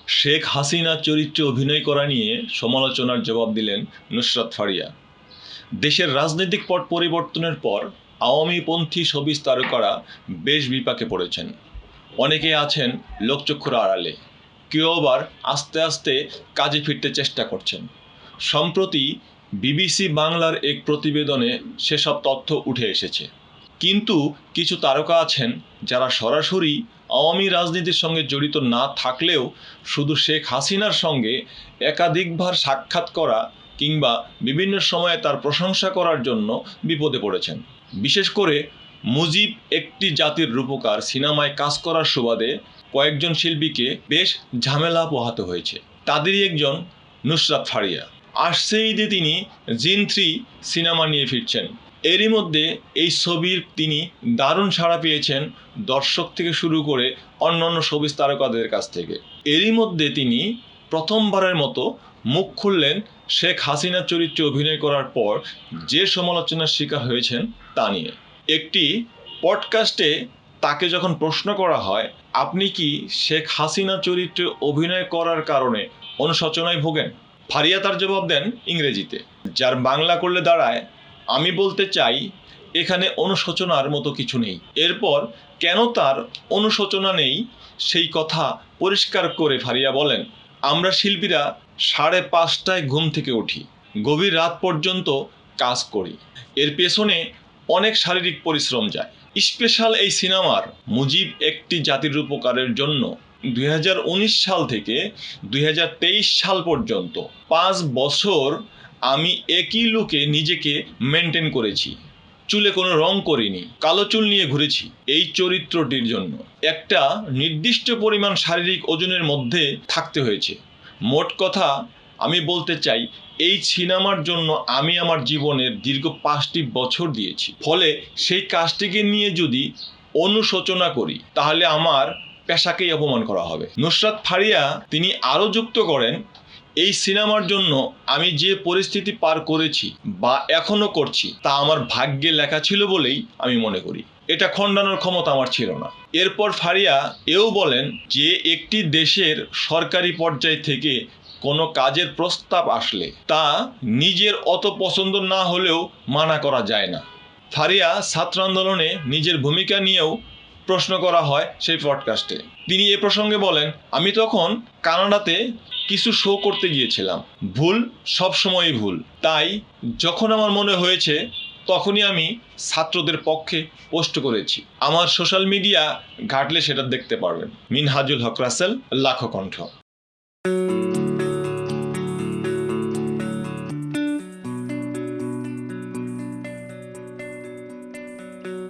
শেখ হাসিনা চরিত্রে অভিনয় করা নিয়ে সমালোচনার জবাব দিলেন নুসরাত ফারিয়া। দেশের রাজনৈতিক পট পরিবর্তনের পর আওয়ামীপন্থী শোবিজ তারকারা বেশ বিপাকে পড়েছেন। অনেকে আছেন লোকচক্ষুর আড়ালে, কেউ আবার আস্তে আস্তে কাজে ফিরতে চেষ্টা করছেন। সম্প্রতি বিবিসি বাংলার এক প্রতিবেদনে সেসব তথ্য উঠে এসেছে। কিন্তু কিছু তারকা আছেন যারা সরাসরি আওয়ামী রাজনীতির সঙ্গে জড়িত না থাকলেও শুধু শেখ হাসিনার সঙ্গে একাধিকবার সাক্ষাৎ করা কিংবা বিভিন্ন সময়ে তার প্রশংসা করার জন্য বিপদে পড়েছেন। বিশেষ করে মুজিব একটি জাতির রূপকার সিনেমায় কাজ করার সুবাদে কয়েকজন শিল্পীকে বেশ ঝামেলা পোহাতে হয়েছে। তাদেরই একজন নুসরাত ফারিয়া। আসছে ঈদে তিনি জিন 3 সিনেমা নিয়ে ফিরছেন। এরই মধ্যে এই ছবির তিনি দারুণ সাড়া পেয়েছেন দর্শক থেকে শুরু করে অন্যান্য শোবিজ তারকাদের কাছ থেকে। এরই মধ্যে তিনি প্রথমবারের মতো মুখ খুললেন শেখ হাসিনা চরিত্রে অভিনয় করার পর যে সমালোচনার শিকার হয়েছেন তা নিয়ে। একটি পডকাস্টে তাকে যখন প্রশ্ন করা হয়, আপনি কি শেখ হাসিনা চরিত্রে অভিনয় করার কারণে অনুশোচনায় ভোগেন, ফারিয়া তার জবাব দেন ইংরেজিতে, যার বাংলা করলে দাঁড়ায়, আমি বলতে চাই এখানে অনুশোচনার মতো কিছু নেই। এরপর কেন তার অনুশোচনা নেই সেই কথা পরিষ্কার করে ফারিয়া বলেন, আমরা শিল্পীরা 5:30টায় ঘুম থেকে উঠি, গভীর রাত পর্যন্ত কাজ করি, এর পেছনে অনেক শারীরিক পরিশ্রম যায়। স্পেশাল এই সিনেমার মুজিব একটি জাতির রূপকারের জন্য 2019 সাল থেকে 2023 সাল পর্যন্ত 5 বছর আমি একই লুকে নিজেকে মেনটেন করেছি, চুলে কোনো রং করিনি, কালো চুল নিয়ে ঘুরেছি এই চরিত্রটির জন্য। একটা নির্দিষ্ট পরিমাণ শারীরিক ওজনের মধ্যে থাকতে হয়েছে। মোট কথা আমি বলতে চাই, এই সিনেমার জন্য আমি আমার জীবনের দীর্ঘ 5টি বছর দিয়েছি। ফলে সেই কাজটিকে নিয়ে যদি অনুশোচনা করি তাহলে আমার পেশাকেই অপমান করা হবে। নুসরাত ফারিয়া তিনি আরও যুক্ত করেন, এই সিনেমার জন্য আমি যে পরিস্থিতি পার করেছি বা এখনো করছি তা আমার ভাগ্যে লেখা ছিল বলেই আমি মনে করি, এটা খণ্ডানোর ক্ষমতা আমার ছিল না। এরপর ফারিয়া এও বলেন যে একটি দেশের সরকারি পর্যায় থেকে কোনো কাজের প্রস্তাব আসলে তা নিজের অত পছন্দ না হলেও মানা করা যায় না। ফারিয়া ছাত্র আন্দোলনে নিজের ভূমিকা নিয়েও প্রশ্ন করা হয় সেই পডকাস্টে। তিনি এ প্রসঙ্গে বলেন, আমি তখন কানাডাতে কিছু শো করতে গিয়েছিলাম, ভুল সবসময়ই ভুল, তাই যখন আমার মনে হয়েছে তখনই আমি ছাত্রদের পক্ষে পোস্ট করেছি। আমার সোশ্যাল মিডিয়া ঘাটলে সেটা দেখতে পারবেন। মিনহাজুল হক রাসেল, লাখো কণ্ঠ।